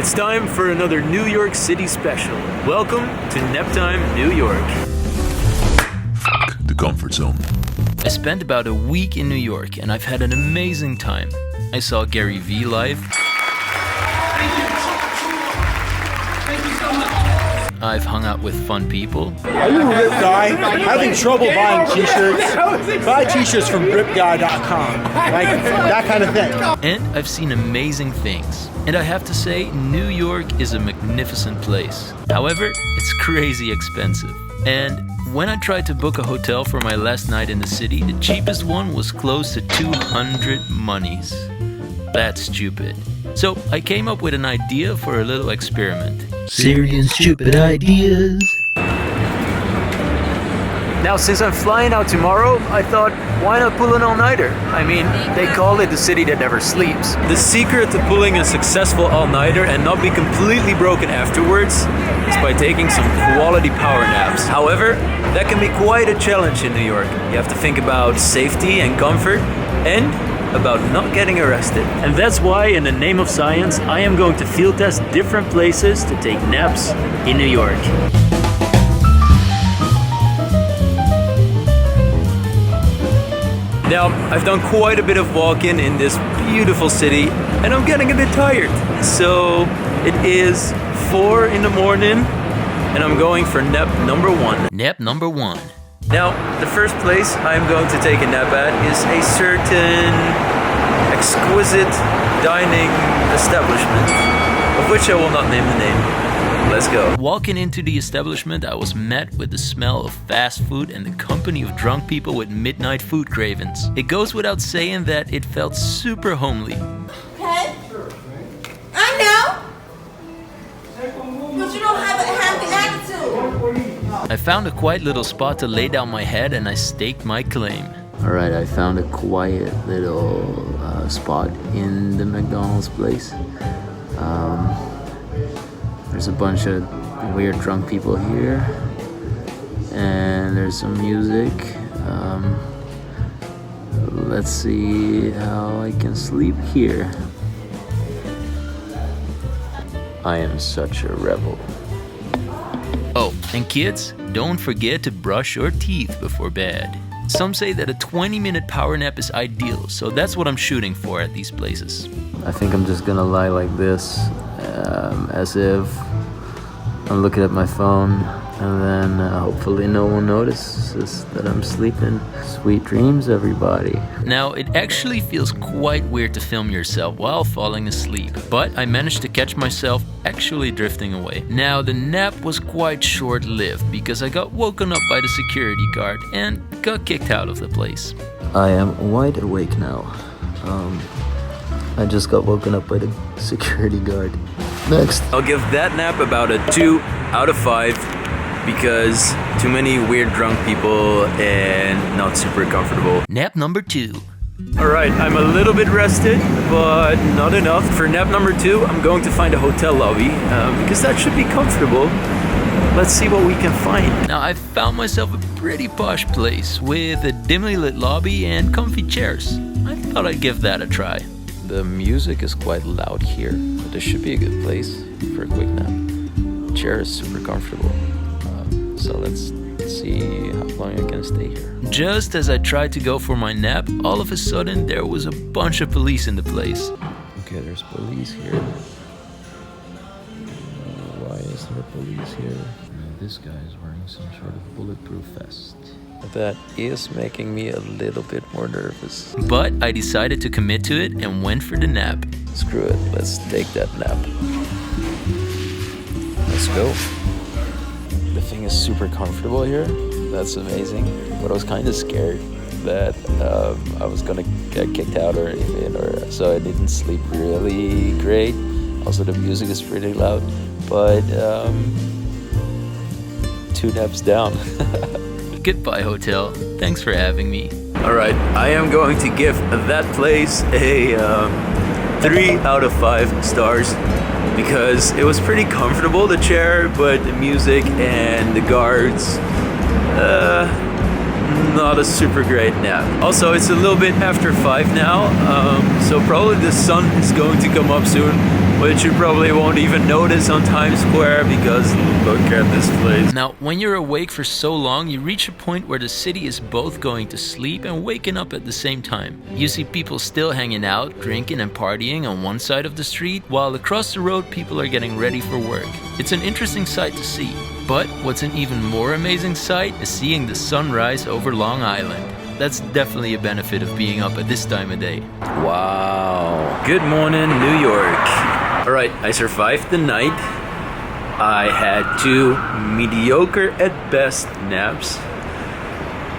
It's time for another New York City special. Welcome to Naptime, New York. The comfort zone. I spent about a week in New York and I've had an amazing time. I saw Gary V live. I've hung out with fun people. Are you a Rip Guy? Having trouble buying t-shirts? Buy t-shirts from ripguy.com. Like that kind of thing. And I've seen amazing things. And I have to say, New York is a magnificent place. However, it's crazy expensive. And when I tried to book a hotel for my last night in the city, the cheapest one was close to 200 monies. That's stupid. So I came up with an idea for a little experiment. Cyrion stupid ideas. Now, since I'm flying out tomorrow, I thought, why not pull an all-nighter? I mean, they call it the city that never sleeps. The secret to pulling a successful all-nighter and not be completely broken afterwards is by taking some quality power naps. However, that can be quite a challenge in New York. You have to think about safety and comfort and about not getting arrested. And that's why, in the name of science, I am going to field test different places to take naps in New York. Now, I've done quite a bit of walking in this beautiful city, and I'm getting a bit tired. So it is 4 in the morning, and I'm going for nap number 1. Nap number 1. Now, the first place I'm going to take a nap at is a certain exquisite dining establishment, of which I will not name the name. Let's go. Walking into the establishment, I was met with the smell of fast food and the company of drunk people with midnight food cravings. It goes without saying that it felt super homely. Okay? I know. But you don't have a happy attitude. I found a quiet little spot to lay down my head and I staked my claim. Alright, I found a quiet little spot in the McDonald's place. There's a bunch of weird drunk people here, and there's some music. Let's see how I can sleep here. I am such a rebel. Oh, and kids, don't forget to brush your teeth before bed. Some say that a 20-minute power nap is ideal, so that's what I'm shooting for at these places. I think I'm just gonna lie like this, as if I'm looking at my phone, and then hopefully no one notices that I'm sleeping. Sweet dreams, everybody. Now, it actually feels quite weird to film yourself while falling asleep, but I managed to catch myself actually drifting away. Now, the nap was quite short-lived because I got woken up by the security guard and got kicked out of the place. I am wide awake now. I just got woken up by the security guard. Next. I'll give that nap about a 2 out of 5 because too many weird drunk people and not super comfortable. Nap number 2. Alright, I'm a little bit rested, but not enough. For nap number 2, I'm going to find a hotel lobby because that should be comfortable. Let's see what we can find. Now, I found myself a pretty posh place with a dimly lit lobby and comfy chairs. I thought I'd give that a try. The music is quite loud here, but this should be a good place for a quick nap. The chair is super comfortable, so let's see how long I can stay here. Just as I tried to go for my nap, all of a sudden there was a bunch of police in the place. Okay, there's police here. Why is there police here? This guy is wearing some sort of bulletproof vest. That is making me a little bit more nervous. But I decided to commit to it and went for the nap. Screw it, let's take that nap. Let's go. The thing is super comfortable here. That's amazing. But I was kind of scared that I was gonna get kicked out or anything, so I didn't sleep really great. Also, the music is pretty loud, but 2 naps down. Goodbye, hotel. Thanks for having me. Alright, I am going to give that place a 3 out of 5 stars because it was pretty comfortable, the chair, but the music and the guards, not a super great nap. Also, it's a little bit after 5 now, so probably the sun is going to come up soon. which you probably won't even notice on Times Square because look at this place. Now, when you're awake for so long, you reach a point where the city is both going to sleep and waking up at the same time. You see people still hanging out, drinking and partying on one side of the street, while across the road people are getting ready for work. It's an interesting sight to see. But what's an even more amazing sight is seeing the sunrise over Long Island. That's definitely a benefit of being up at this time of day. Wow. Good morning, New York. Alright, I survived the night. I had 2 mediocre at best naps.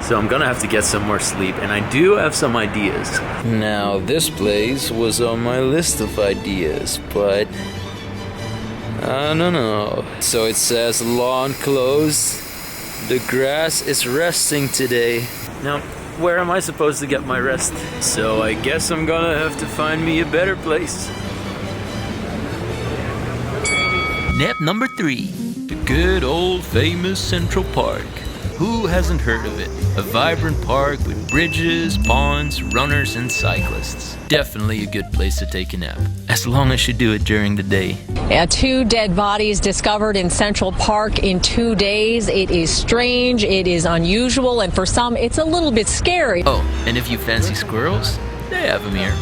So I'm gonna have to get some more sleep, and I do have some ideas. Now, this place was on my list of ideas, but I don't know. So it says lawn closed. The grass is resting today. Now, where am I supposed to get my rest? So I guess I'm gonna have to find me a better place. Nap number 3, the good old famous Central Park. Who hasn't heard of it? A vibrant park with bridges, ponds, runners, and cyclists. Definitely a good place to take a nap, as long as you do it during the day. 2 dead bodies discovered in Central Park in 2 days. It is strange, it is unusual, and for some, it's a little bit scary. Oh, and if you fancy squirrels, they have them here.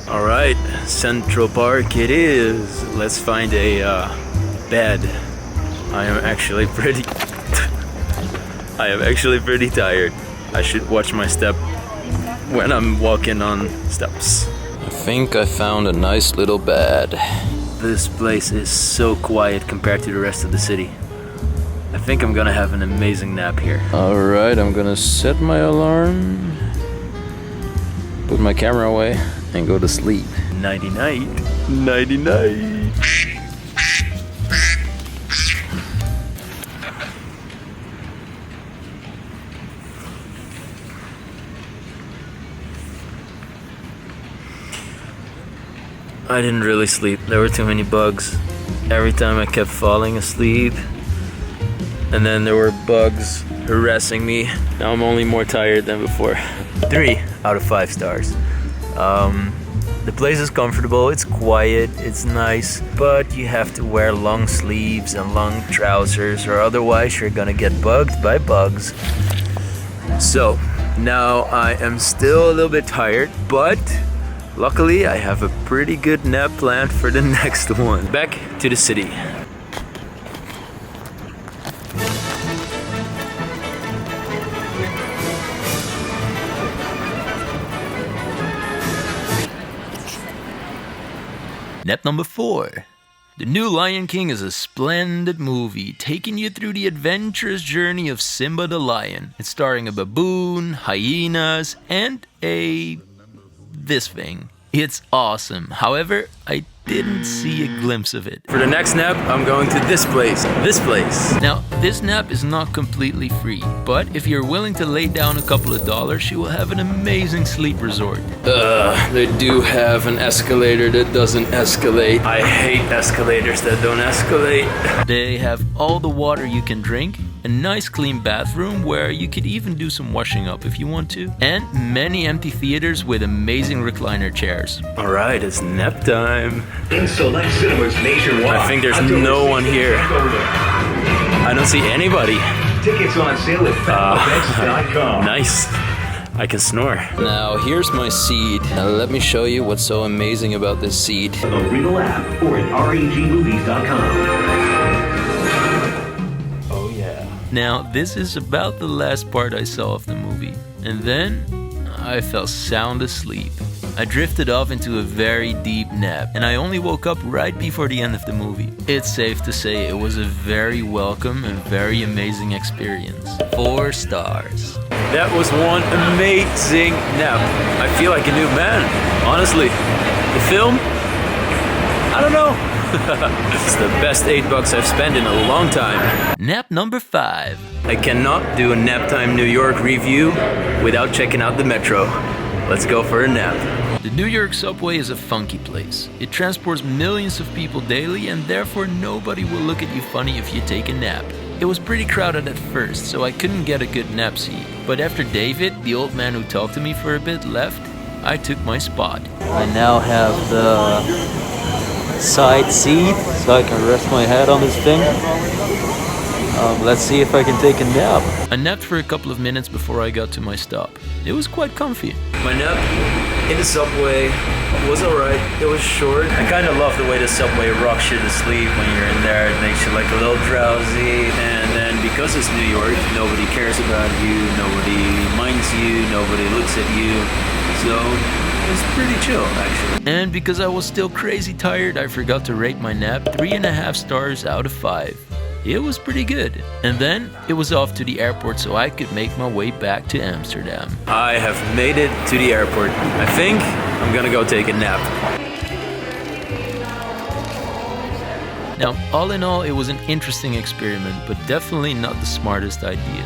Alright, Central Park it is. Let's find a bed. I am actually pretty tired. I should watch my step when I'm walking on steps. I think I found a nice little bed. This place is so quiet compared to the rest of the city. I think I'm gonna have an amazing nap here. Alright, I'm gonna set my alarm, put my camera away, and go to sleep. Nighty night. Nighty night. I didn't really sleep. There were too many bugs. Every time I kept falling asleep. And then there were bugs harassing me. Now I'm only more tired than before. 3 out of 5 stars. The place is comfortable, it's quiet, it's nice, but you have to wear long sleeves and long trousers or otherwise you're gonna get bugged by bugs. So, now I am still a little bit tired, but luckily I have a pretty good nap planned for the next one. Back to the city. Nap number 4. The new Lion King is a splendid movie, taking you through the adventurous journey of Simba the lion. It's starring a baboon, hyenas, and this thing. It's awesome. However, I didn't see a glimpse of it. For the next nap, I'm going to this place. Now, this nap is not completely free, but if you're willing to lay down a couple of dollars, you will have an amazing sleep resort. They do have an escalator that doesn't escalate. I hate escalators that don't escalate. They have all the water you can drink, a nice clean bathroom where you could even do some washing up if you want to, and many empty theaters with amazing recliner chairs. Alright, it's nap time. In select cinemas nationwide. I think there's no one here. I don't see anybody. Tickets on sale at FabFX.com. Nice. I can snore. Now here's my seat. Now let me show you what's so amazing about this seat. The Regal app or at regmovies.com. Now, this is about the last part I saw of the movie, and then I fell sound asleep. I drifted off into a very deep nap, and I only woke up right before the end of the movie. It's safe to say it was a very welcome and very amazing experience. 4 stars. That was one amazing nap. I feel like a new man, honestly. The film? I don't know. It's the best $8 I've spent in a long time. Nap number 5. I cannot do a Nap Time New York review without checking out the Metro. Let's go for a nap. The New York subway is a funky place. It transports millions of people daily, and therefore nobody will look at you funny if you take a nap. It was pretty crowded at first, so I couldn't get a good nap seat. But after David, the old man who talked to me for a bit, left, I took my spot. I now have the side seat so I can rest my head on this thing. Let's see if I can take a nap. I napped for a couple of minutes before I got to my stop. It was quite comfy. My nap in the subway was alright. It was short. I kind of love the way the subway rocks you to sleep when you're in there. It makes you like a little drowsy. And then because it's New York, nobody cares about you, nobody minds you, nobody looks at you. So it's pretty chill, actually. And because I was still crazy tired, I forgot to rate my nap 3.5 stars out of 5. It was pretty good. And then it was off to the airport so I could make my way back to Amsterdam. I have made it to the airport. I think I'm gonna go take a nap. Now, all in all, it was an interesting experiment, but definitely not the smartest idea.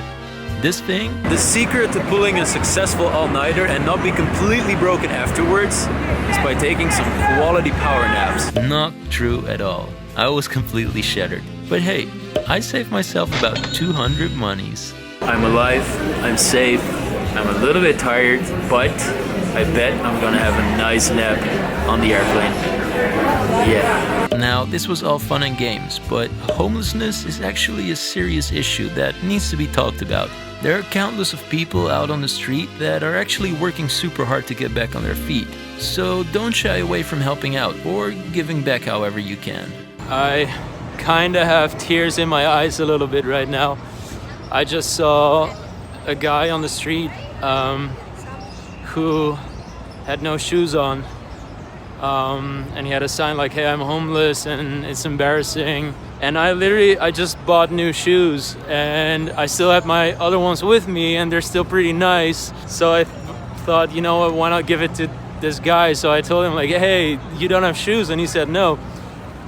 This thing, The secret to pulling a successful all-nighter and not be completely broken afterwards is by taking some quality power naps. not true at all. I was completely shattered. But hey, I saved myself about 200 monies. I'm alive, I'm safe, I'm a little bit tired, but I bet I'm gonna have a nice nap on the airplane. Yeah. Now, this was all fun and games, but homelessness is actually a serious issue that needs to be talked about. There are countless of people out on the street that are actually working super hard to get back on their feet. So don't shy away from helping out or giving back however you can. I kinda have tears in my eyes a little bit right now. I just saw a guy on the street who had no shoes on. And he had a sign like, "Hey, I'm homeless and it's embarrassing." And I just bought new shoes and I still have my other ones with me and they're still pretty nice. So I thought, you know what, why not give it to this guy? So I told him like, "Hey, you don't have shoes?" And he said no.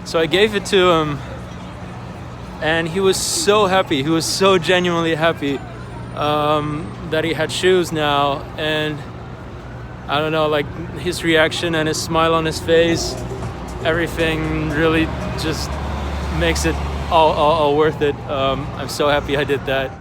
So I gave it to him and he was so happy. He was so genuinely happy that he had shoes now. And I don't know, like his reaction and his smile on his face, everything really just makes it all worth it. I'm so happy I did that.